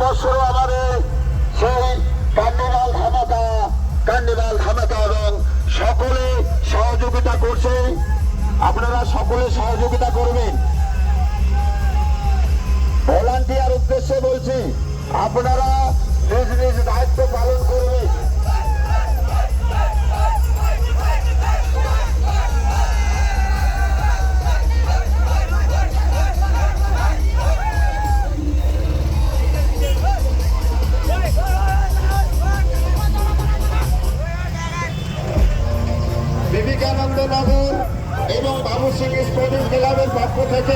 বছর আমাদের সেই কার্নিভাল ধামাকা এবং সকলে সহযোগিতা করছে। আপনারা সকলে সহযোগিতা করবেন। ভলান্টিয়ার উদ্দেশ্যে বলছি, আপনারা নিজ নিজ দায়িত্ব পালন করবেন। বিবেকানন্দ নগর এবং বাবু সিং স্পোর্টিং ক্লাবের পক্ষ থেকে